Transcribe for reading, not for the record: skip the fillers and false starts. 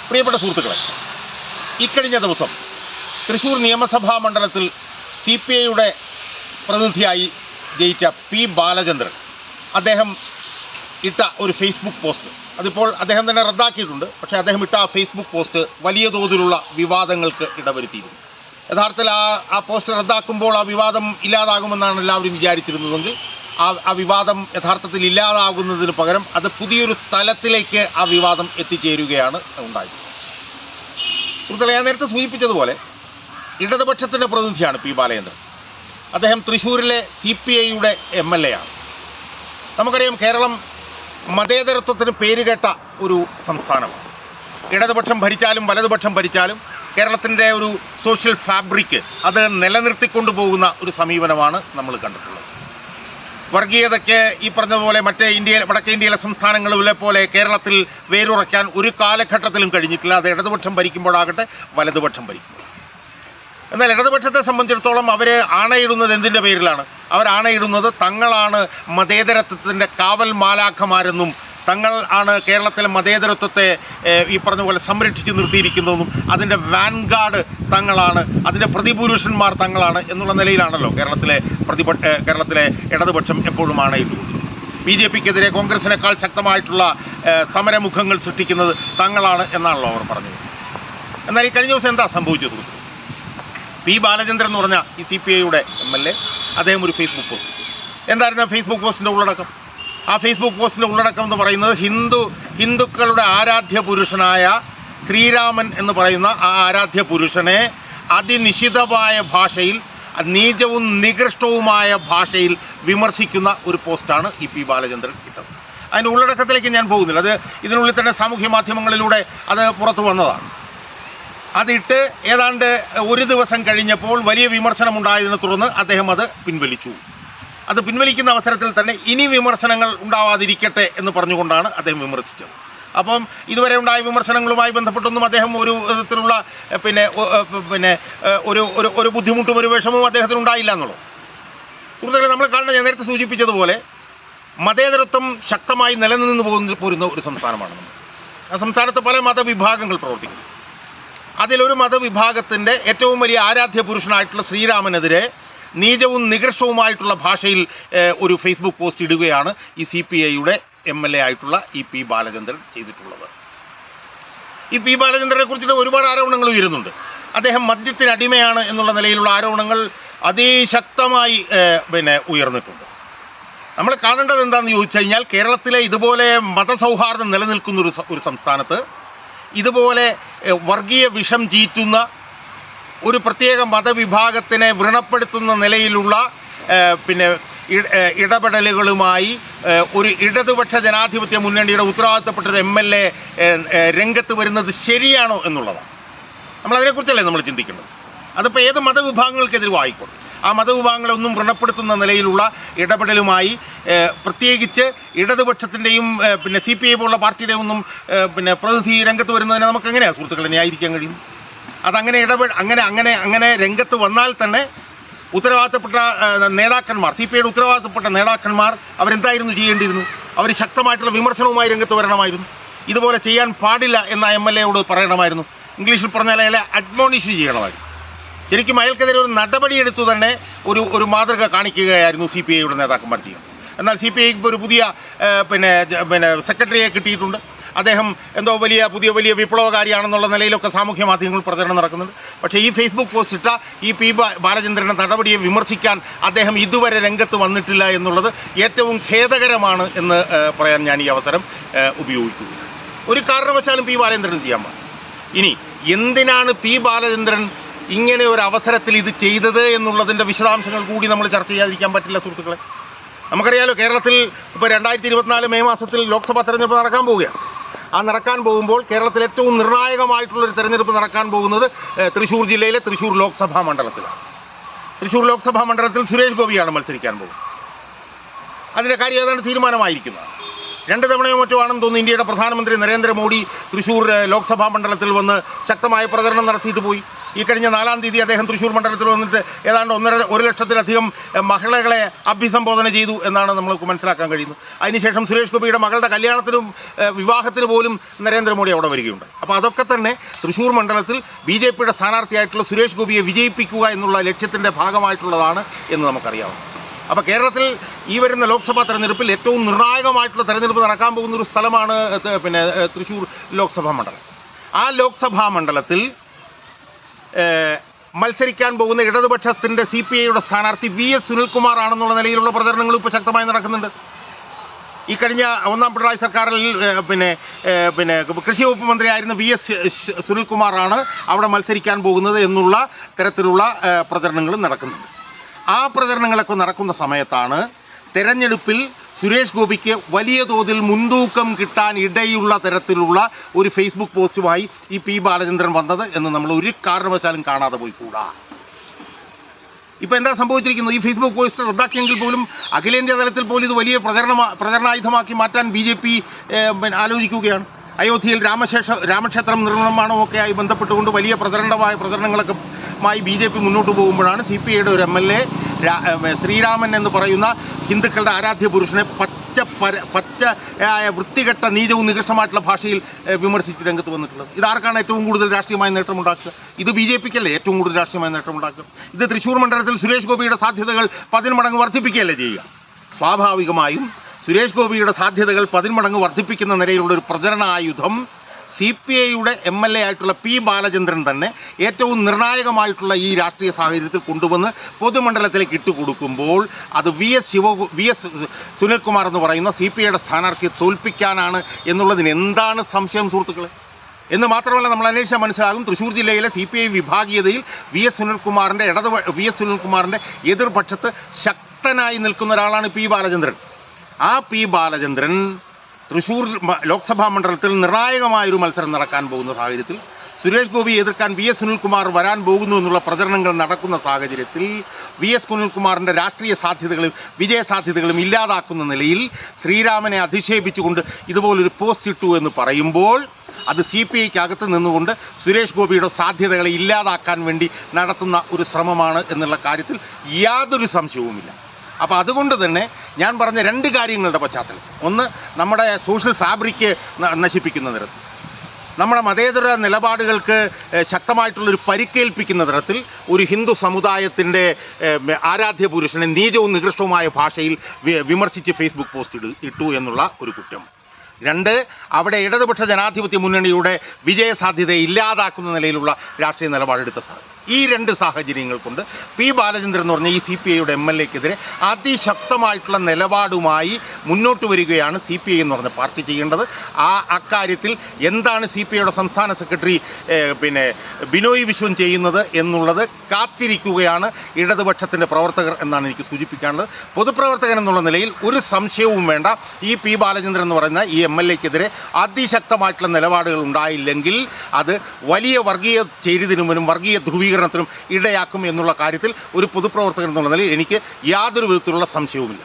പ്രിയപ്പെട്ട സുഹൃത്തുക്കളെ, ഇക്കഴിഞ്ഞ ദിവസം തൃശ്ശൂർ നിയമസഭാ മണ്ഡലത്തിൽ CPIയുടെ പ്രതിനിധിയായി ജയിച്ച പി ബാലചന്ദ്രൻ അദ്ദേഹം ഇട്ട ഒരു ഫേസ്ബുക്ക് പോസ്റ്റ്, അതിപ്പോൾ അദ്ദേഹം തന്നെ റദ്ദാക്കിയിട്ടുണ്ട്. പക്ഷേ അദ്ദേഹം ഇട്ട ആ ഫേസ്ബുക്ക് പോസ്റ്റ് വലിയ തോതിലുള്ള വിവാദങ്ങൾക്ക് ഇടവരുത്തിയിരുന്നു. യഥാർത്ഥത്തിൽ ആ പോസ്റ്റ് റദ്ദാക്കുമ്പോൾ ആ വിവാദം ഇല്ലാതാകുമെന്നാണ് എല്ലാവരും വിചാരിച്ചിരുന്നതെങ്കിൽ ആ വിവാദം യഥാർത്ഥത്തിൽ ഇല്ലാതാകുന്നതിന് പകരം അത് പുതിയൊരു തലത്തിലേക്ക് ആ വിവാദം എത്തിച്ചേരുകയാണ് ഉണ്ടായത്. സുഹൃത്തുക്കളെ, ഞാൻ നേരത്തെ സൂചിപ്പിച്ചതുപോലെ ഇടതുപക്ഷത്തിൻ്റെ പ്രതിനിധിയാണ് പി ബാലചന്ദ്രൻ. അദ്ദേഹം തൃശ്ശൂരിലെ CPIയുടെ MLA ആണ്. നമുക്കറിയാം, കേരളം മതേതരത്വത്തിന് പേരുകേട്ട ഒരു സംസ്ഥാനമാണ്. ഇടതുപക്ഷം ഭരിച്ചാലും വലതുപക്ഷം ഭരിച്ചാലും കേരളത്തിൻ്റെ ഒരു സോഷ്യൽ ഫാബ്രിക് അത് നിലനിർത്തിക്കൊണ്ടു പോകുന്ന ഒരു സമീപനമാണ് നമ്മൾ കണ്ടിട്ടുള്ളത്. വർഗീയതയ്ക്ക് ഈ പറഞ്ഞതുപോലെ മറ്റേ വടക്കേ ഇന്ത്യയിലെ സംസ്ഥാനങ്ങളിലെ പോലെ കേരളത്തിൽ വേരുറയ്ക്കാൻ ഒരു കാലഘട്ടത്തിലും കഴിഞ്ഞിട്ടില്ല. അത് ഇടതുപക്ഷം ഭരിക്കുമ്പോഴാകട്ടെ വലതുപക്ഷം ഭരിക്കുമ്പോൾ. എന്നാൽ ഇടതുപക്ഷത്തെ സംബന്ധിച്ചിടത്തോളം അവർ ആണയിടുന്നത് എന്തിൻ്റെ പേരിലാണ്? അവർ ആണയിടുന്നത് തങ്ങളാണ് മതേതരത്വത്തിൻ്റെ കാവൽ മാലാഖമാരെന്നും തങ്ങൾ ആണ് കേരളത്തിലെ മതേതരത്വത്തെ ഈ പറഞ്ഞ പോലെ സംരക്ഷിച്ച് നിർത്തിയിരിക്കുന്നതെന്നും അതിൻ്റെ വാൻഗാർഡ് തങ്ങളാണ്, അതിൻ്റെ പ്രതിപുരുഷന്മാർ തങ്ങളാണ് എന്നുള്ള നിലയിലാണല്ലോ കേരളത്തിലെ ഇടതുപക്ഷം എപ്പോഴും ആണയിട്ടുള്ളത്. BJPക്കെതിരെ കോൺഗ്രസിനേക്കാൾ ശക്തമായിട്ടുള്ള സമരമുഖങ്ങൾ സൃഷ്ടിക്കുന്നത് തങ്ങളാണ് എന്നാണല്ലോ അവർ പറഞ്ഞത്. എന്നാൽ ഈ കഴിഞ്ഞ ദിവസം എന്താ സംഭവിച്ചത്? പി ബാലചന്ദ്രൻ എന്ന് പറഞ്ഞ ഈ CPIയുടെ MLA അദ്ദേഹം ഒരു ഫേസ്ബുക്ക് പോസ്റ്റ്. എന്തായിരുന്നു ആ ഫേസ്ബുക്ക് പോസ്റ്റിൻ്റെ ഉള്ളടക്കം? ആ ഫേസ്ബുക്ക് പോസ്റ്റിൻ്റെ ഉള്ളടക്കം എന്ന് പറയുന്നത് ഹിന്ദുക്കളുടെ ആരാധ്യ പുരുഷനായ ശ്രീരാമൻ എന്ന് പറയുന്ന ആ ആരാധ്യ പുരുഷനെ അതിനിശിതമായ ഭാഷയിൽ, നീചവും നികൃഷ്ടവുമായ ഭാഷയിൽ വിമർശിക്കുന്ന ഒരു പോസ്റ്റാണ് ഈ പി ബാലചന്ദ്രൻ ഇട്ടത്. അതിൻ്റെ ഉള്ളടക്കത്തിലേക്ക് ഞാൻ പോകുന്നില്ല. അത് ഇതിനുള്ളിൽ തന്നെ സാമൂഹ്യ മാധ്യമങ്ങളിലൂടെ അത് പുറത്തു വന്നതാണ്. അതിട്ട് ഏതാണ്ട് ഒരു ദിവസം കഴിഞ്ഞപ്പോൾ വലിയ വിമർശനമുണ്ടായതിനെ തുടർന്ന് അദ്ദേഹം അത് പിൻവലിച്ചു. അത് പിൻവലിക്കുന്ന അവസരത്തിൽ തന്നെ ഇനി വിമർശനങ്ങൾ ഉണ്ടാവാതിരിക്കട്ടെ എന്ന് പറഞ്ഞുകൊണ്ടാണ് അദ്ദേഹം വിമർശിച്ചത്. അപ്പം ഇതുവരെ ഉണ്ടായ വിമർശനങ്ങളുമായി ബന്ധപ്പെട്ടൊന്നും അദ്ദേഹം ഒരു വിധത്തിലുള്ള ഒരു ബുദ്ധിമുട്ടും ഒരു വിഷമവും അദ്ദേഹത്തിന് ഉണ്ടായില്ല എന്നുള്ളത്. സുഹൃത്തുക്കളെ, നമ്മൾ കാണുന്നത് ഞാൻ നേരത്തെ സൂചിപ്പിച്ചതുപോലെ മതേതരത്വം ശക്തമായി നിലനിന്ന് പോരുന്ന ഒരു സംസ്ഥാനമാണ് നമ്മൾ. ആ സംസ്ഥാനത്ത് പല മതവിഭാഗങ്ങൾ പ്രവർത്തിക്കുന്നു. അതിലൊരു മതവിഭാഗത്തിൻ്റെ ഏറ്റവും വലിയ ആരാധ്യ പുരുഷനായിട്ടുള്ള ശ്രീരാമനെതിരെ നീചവും നികൃഷ്ടവുമായിട്ടുള്ള ഭാഷയിൽ ഒരു ഫേസ്ബുക്ക് പോസ്റ്റ് ഇടുകയാണ് ഈ CPIയുടെ MLA ആയിട്ടുള്ള ഈ പി ബാലചന്ദ്രൻ ചെയ്തിട്ടുള്ളത്. ഈ പി ബാലചന്ദ്രനെ കുറിച്ചിട്ട് ഒരുപാട് ആരോപണങ്ങൾ ഉയരുന്നുണ്ട്. അദ്ദേഹം മദ്യത്തിന് അടിമയാണ് എന്നുള്ള നിലയിലുള്ള ആരോപണങ്ങൾ അതിശക്തമായി ഉയർന്നിട്ടുണ്ട്. നമ്മൾ കാണേണ്ടത് എന്താണെന്ന് ചോദിച്ചു കഴിഞ്ഞാൽ, കേരളത്തിലെ ഇതുപോലെ മതസൗഹാർദ്ദം നിലനിൽക്കുന്ന ഒരു സംസ്ഥാനത്ത് ഇതുപോലെ വർഗീയ വിഷം ചീറ്റുന്ന ഒരു പ്രത്യേക മതവിഭാഗത്തിനെ വ്രണപ്പെടുത്തുന്ന നിലയിലുള്ള ഇടപെടലുകളുമായി ഒരു ഇടതുപക്ഷ ജനാധിപത്യ മുന്നണിയുടെ ഉത്തരവാദിത്തപ്പെട്ടൊരു MLA രംഗത്ത് വരുന്നത് ശരിയാണോ എന്നുള്ളതാണ്. നമ്മളതിനെക്കുറിച്ചല്ലേ നമ്മൾ ചിന്തിക്കേണ്ടത്. അതിപ്പോൾ ഏത് മതവിഭാഗങ്ങൾക്കെതിരും ആയിക്കോട്ടെ, ആ മതവിഭാഗങ്ങളൊന്നും വ്രണപ്പെടുത്തുന്ന നിലയിലുള്ള ഇടപെടലുമായി പ്രത്യേകിച്ച് ഇടതുപക്ഷത്തിൻ്റെയും CPI പോലുള്ള പാർട്ടിയുടെയും ഒന്നും പ്രതിനിധി രംഗത്ത് വരുന്നതിനെ നമുക്ക് എങ്ങനെയാണ് സുഹൃത്തുക്കളെ ന്യായീകരിക്കാൻ കഴിയും? അതങ്ങനെ അങ്ങനെ രംഗത്ത് വന്നാൽ തന്നെ ഉത്തരവാദിത്തപ്പെട്ട നേതാക്കന്മാർ, CPIയുടെ ഉത്തരവാദിത്തപ്പെട്ട നേതാക്കന്മാർ അവരെന്തായിരുന്നു ചെയ്യേണ്ടിയിരുന്നു? അവർ ശക്തമായിട്ടുള്ള വിമർശനവുമായി രംഗത്ത് വരണമായിരുന്നു. ഇതുപോലെ ചെയ്യാൻ പാടില്ല എന്ന MLAയോട് പറയണമായിരുന്നു. ഇംഗ്ലീഷിൽ പറഞ്ഞാൽ അയാളെ അഡ്മോണിഷ് ചെയ്യണമായിരുന്നു. ശരിക്കും അയാൾക്കെതിരെ ഒരു നടപടിയെടുത്തു തന്നെ ഒരു മാതൃക കാണിക്കുകയായിരുന്നു CPIയുടെ നേതാക്കന്മാർ ചെയ്യുന്നത്. എന്നാൽ CPIക്ക് ഇപ്പോൾ ഒരു പുതിയ സെക്രട്ടറിയെ കിട്ടിയിട്ടുണ്ട്. അദ്ദേഹം എന്തോ പുതിയ വിപ്ലവകാരിയാണെന്നുള്ള നിലയിലൊക്കെ സാമൂഹ്യ മാധ്യമങ്ങൾ പ്രചരണം നടക്കുന്നുണ്ട്. പക്ഷേ ഈ ഫേസ്ബുക്ക് പോസ്റ്റ് ഇട്ട ഈ പി ബാലചന്ദ്രൻ്റെ നടപടിയെ വിമർശിക്കാൻ അദ്ദേഹം ഇതുവരെ രംഗത്ത് വന്നിട്ടില്ല എന്നുള്ളത് ഏറ്റവും ഖേദകരമാണ് എന്ന് പറയാൻ ഞാൻ ഈ അവസരം ഉപയോഗിക്കുന്നു. ഒരു കാരണവശാലും പി ബാലചന്ദ്രൻ ചെയ്യാൻ പാടില്ല. ഇനി എന്തിനാണ് പി ബാലചന്ദ്രൻ ഇങ്ങനെ ഒരു അവസരത്തിൽ ഇത് ചെയ്തത് എന്നുള്ളതിൻ്റെ വിശദാംശങ്ങൾ കൂടി നമ്മൾ ചർച്ച ചെയ്യാതിരിക്കാൻ പറ്റില്ല സുഹൃത്തുക്കളെ. നമുക്കറിയാലോ, കേരളത്തിൽ ഇപ്പോൾ 2024 മെയ് മാസത്തിൽ ലോക്സഭാ തെരഞ്ഞെടുപ്പ് നടക്കാൻ പോവുകയാണ്. ആ നടക്കാൻ പോകുമ്പോൾ കേരളത്തിൽ ഏറ്റവും നിർണായകമായിട്ടുള്ളൊരു തെരഞ്ഞെടുപ്പ് നടക്കാൻ പോകുന്നത് തൃശ്ശൂർ ജില്ലയിലെ തൃശ്ശൂർ ലോക്സഭാ മണ്ഡലത്തിലാണ്. തൃശ്ശൂർ ലോക്സഭാ മണ്ഡലത്തിൽ സുരേഷ് ഗോപിയാണ് മത്സരിക്കാൻ പോകുന്നത്. അതിൻ്റെ കാര്യം ഏതാണ്ട് തീരുമാനമായിരിക്കുന്നതാണ്. 2 തവണയോ മറ്റോ ആണെന്ന് തോന്നുന്നു ഇന്ത്യയുടെ പ്രധാനമന്ത്രി നരേന്ദ്രമോദി തൃശ്ശൂർ ലോക്സഭാ മണ്ഡലത്തിൽ വന്ന് ശക്തമായ പ്രചരണം നടത്തിയിട്ട് പോയി. ഈ കഴിഞ്ഞ 4-ാം തീയതി അദ്ദേഹം തൃശ്ശൂർ മണ്ഡലത്തിൽ വന്നിട്ട് ഏതാണ്ട് 1 ലക്ഷത്തിലധികം മഹിളകളെ അഭിസംബോധന ചെയ്തു എന്നാണ് നമ്മൾക്ക് മനസ്സിലാക്കാൻ കഴിയുന്നത്. അതിനുശേഷം സുരേഷ് ഗോപിയുടെ മകളുടെ കല്യാണത്തിനും വിവാഹത്തിന് പോലും നരേന്ദ്രമോദി അവിടെ വരികയുണ്ടായി. അപ്പോൾ അതൊക്കെ തന്നെ തൃശ്ശൂർ മണ്ഡലത്തിൽ BJPയുടെ സ്ഥാനാർത്ഥിയായിട്ടുള്ള സുരേഷ് ഗോപിയെ വിജയിപ്പിക്കുക എന്നുള്ള ലക്ഷ്യത്തിൻ്റെ ഭാഗമായിട്ടുള്ളതാണ് എന്ന് നമുക്കറിയാം. അപ്പോൾ കേരളത്തിൽ ഈ വരുന്ന ലോക്സഭാ തെരഞ്ഞെടുപ്പിൽ ഏറ്റവും നിർണായകമായിട്ടുള്ള തെരഞ്ഞെടുപ്പ് നടക്കാൻ പോകുന്ന ഒരു സ്ഥലമാണ് തൃശ്ശൂർ ലോക്സഭാ മണ്ഡലം. ആ ലോക്സഭാ മണ്ഡലത്തിൽ മത്സരിക്കാൻ പോകുന്ന ഇടതുപക്ഷത്തിൻ്റെ CPIയുടെ സ്ഥാനാർത്ഥി VS സുനിൽകുമാർ ആണെന്നുള്ള നിലയിലുള്ള പ്രചരണങ്ങൾ ഇപ്പോൾ ശക്തമായി നടക്കുന്നുണ്ട്. ഈ കഴിഞ്ഞ 1-ാം പിണറായി സർക്കാരിൽ കൃഷി വകുപ്പ് മന്ത്രിയായിരുന്ന VS സുനിൽകുമാറാണ് അവിടെ മത്സരിക്കാൻ പോകുന്നത് എന്നുള്ള തരത്തിലുള്ള പ്രചരണങ്ങളും നടക്കുന്നുണ്ട്. ആ പ്രചരണങ്ങളൊക്കെ നടക്കുന്ന സമയത്താണ് തെരഞ്ഞെടുപ്പിൽ സുരേഷ് ഗോപിക്ക് വലിയ തോതിൽ മുൻതൂക്കം കിട്ടാൻ ഇടയുള്ള തരത്തിലുള്ള ഒരു ഫേസ്ബുക്ക് പോസ്റ്റുമായി ഈ P ബാലചന്ദ്രൻ വന്നത് എന്ന് നമ്മൾ ഒരു കാരണവശാലും കാണാതെ പോയിക്കൂടാ. ഇപ്പോൾ എന്താ സംഭവിച്ചിരിക്കുന്നത്? ഈ ഫേസ്ബുക്ക് പോസ്റ്റ് റദ്ദാക്കിയെങ്കിൽ പോലും അഖിലേന്ത്യാ തലത്തിൽ പോലും ഇത് വലിയ പ്രചരണായുധമാക്കി മാറ്റാൻ BJP ആലോചിക്കുകയാണ്. അയോധ്യയിൽ രാമക്ഷേത്രം നിർമ്മാണമൊക്കെയായി ബന്ധപ്പെട്ടുകൊണ്ട് വലിയ പ്രചരണങ്ങളൊക്കെ BJP മുന്നോട്ട് പോകുമ്പോഴാണ് CPIയുടെ ഒരു MLA ശ്രീരാമൻ എന്ന് പറയുന്ന ഹിന്ദുക്കളുടെ ആരാധ്യ പുരുഷനെ പച്ചയായ വൃത്തികെട്ട നീചവും നികൃഷ്ടമായിട്ടുള്ള ഭാഷയിൽ വിമർശിച്ച് രംഗത്ത് വന്നിട്ടുള്ളത്. ഇതാർക്കാണ് ഏറ്റവും കൂടുതൽ രാഷ്ട്രീയമായ നേട്ടമുണ്ടാക്കുക? ഇത് BJPക്കല്ലേ ഏറ്റവും കൂടുതൽ രാഷ്ട്രീയമായ നേട്ടമുണ്ടാക്കുക? ഇത് തൃശ്ശൂർ മണ്ഡലത്തിൽ സുരേഷ് ഗോപിയുടെ സാധ്യതകൾ 10 മടങ്ങ് വർദ്ധിപ്പിക്കുകയല്ലേ ചെയ്യുക? സ്വാഭാവികമായും സുരേഷ് ഗോപിയുടെ സാധ്യതകൾ 10 മടങ്ങ് വർദ്ധിപ്പിക്കുന്ന നിലയിലുള്ള ഒരു പ്രചരണായുധം CPIയുടെ MLA ആയിട്ടുള്ള P ബാലചന്ദ്രൻ തന്നെ ഏറ്റവും നിർണായകമായിട്ടുള്ള ഈ രാഷ്ട്രീയ സാഹചര്യത്തിൽ കൊണ്ടുവന്ന് പൊതുമണ്ഡലത്തിലേക്ക് ഇട്ടുകൊടുക്കുമ്പോൾ അത് VS സുനിൽകുമാർ എന്ന് പറയുന്ന CPIയുടെ സ്ഥാനാർത്ഥിയെ തോൽപ്പിക്കാനാണ് എന്നുള്ളതിന് എന്താണ് സംശയം സുഹൃത്തുക്കളെ? എന്ന് മാത്രമല്ല, നമ്മൾ അന്വേഷിച്ചാൽ മനസ്സിലാകും തൃശ്ശൂർ ജില്ലയിലെ CPI വിഭാഗീയതയിൽ VS സുനിൽകുമാറിൻ്റെ എതിർപക്ഷത്ത് ശക്തനായി നിൽക്കുന്ന ഒരാളാണ് P ബാലചന്ദ്രൻ. ആ P ബാലചന്ദ്രൻ തൃശ്ശൂർ ലോക്സഭാ മണ്ഡലത്തിൽ നിർണായകമായൊരു മത്സരം നടക്കാൻ പോകുന്ന സാഹചര്യത്തിൽ സുരേഷ് ഗോപിയെ എതിർക്കാൻ VS സുനിൽകുമാർ വരാൻ പോകുന്നു എന്നുള്ള പ്രചരണങ്ങൾ നടക്കുന്ന സാഹചര്യത്തിൽ VS സുനിൽകുമാറിൻ്റെ രാഷ്ട്രീയ സാധ്യതകളും വിജയസാധ്യതകളും ഇല്ലാതാക്കുന്ന നിലയിൽ ശ്രീരാമനെ അധിക്ഷേപിച്ചുകൊണ്ട് ഇതുപോലൊരു പോസ്റ്റ് ഇട്ടു എന്ന് പറയുമ്പോൾ അത് CPIക്കകത്ത് നിന്നുകൊണ്ട് സുരേഷ് ഗോപിയുടെ സാധ്യതകളെ ഇല്ലാതാക്കാൻ വേണ്ടി നടത്തുന്ന ഒരു ശ്രമമാണ് എന്നുള്ള കാര്യത്തിൽ യാതൊരു സംശയവുമില്ല. അപ്പോൾ അതുകൊണ്ട് തന്നെ ഞാൻ പറഞ്ഞ 2 കാര്യങ്ങളുടെ പശ്ചാത്തലം, ഒന്ന് നമ്മുടെ സോഷ്യൽ ഫാബ്രിക് നശിപ്പിക്കുന്ന തരത്തിൽ, നമ്മുടെ മതേതര നിലപാടുകൾക്ക് ശക്തമായിട്ടുള്ളൊരു പരിക്കേൽപ്പിക്കുന്ന തരത്തിൽ ഒരു ഹിന്ദു സമുദായത്തിൻ്റെ ആരാധ്യ പുരുഷനെ നീചവും നികൃഷ്ടവുമായ ഭാഷയിൽ വിമർശിച്ച് ഫേസ്ബുക്ക് പോസ്റ്റ് ഇട്ടു എന്നുള്ള ഒരു കുറ്റം. 2, അവിടെ ഇടതുപക്ഷ ജനാധിപത്യ മുന്നണിയുടെ വിജയസാധ്യതയെ ഇല്ലാതാക്കുന്ന നിലയിലുള്ള രാഷ്ട്രീയ നിലപാടെടുത്ത സാഹചര്യം. ഈ 2 സാഹചര്യങ്ങൾ കൊണ്ട് P ബാലചന്ദ്രൻ എന്ന് പറഞ്ഞ ഈ CPIയുടെ MLAക്കെതിരെ അതിശക്തമായിട്ടുള്ള നിലപാടുമായി മുന്നോട്ട് വരികയാണ് CPI എന്ന് പറഞ്ഞ പാർട്ടി ചെയ്യേണ്ടത്. അക്കാര്യത്തിൽ എന്താണ് CPIയുടെ സംസ്ഥാന സെക്രട്ടറി ബിനോയ് വിശ്വം ചെയ്യുന്നത് എന്നുള്ളത് കാത്തിരിക്കുകയാണ് ഇടതുപക്ഷത്തിൻ്റെ പ്രവർത്തകർ എന്നാണ് എനിക്ക് സൂചിപ്പിക്കാനുള്ളത്. പൊതുപ്രവർത്തകൻ എന്നുള്ള നിലയിൽ ഒരു സംശയവും വേണ്ട, ഈ P ബാലചന്ദ്രൻ എന്ന് പറയുന്ന ഈ MLAക്കെതിരെ അതിശക്തമായിട്ടുള്ള നിലപാടുകൾ ഉണ്ടായില്ലെങ്കിൽ അത് വലിയ വർഗീയ ചേരിതിരിവിനും വർഗീയ ധ്രുവീകരണത്തിനും ഇടയാക്കും എന്നുള്ള കാര്യത്തിൽ ഒരു പൊതുപ്രവർത്തകൻ എന്നുള്ള നിലയിൽ എനിക്ക് യാതൊരു വിധത്തിലുള്ള സംശയവുമില്ല.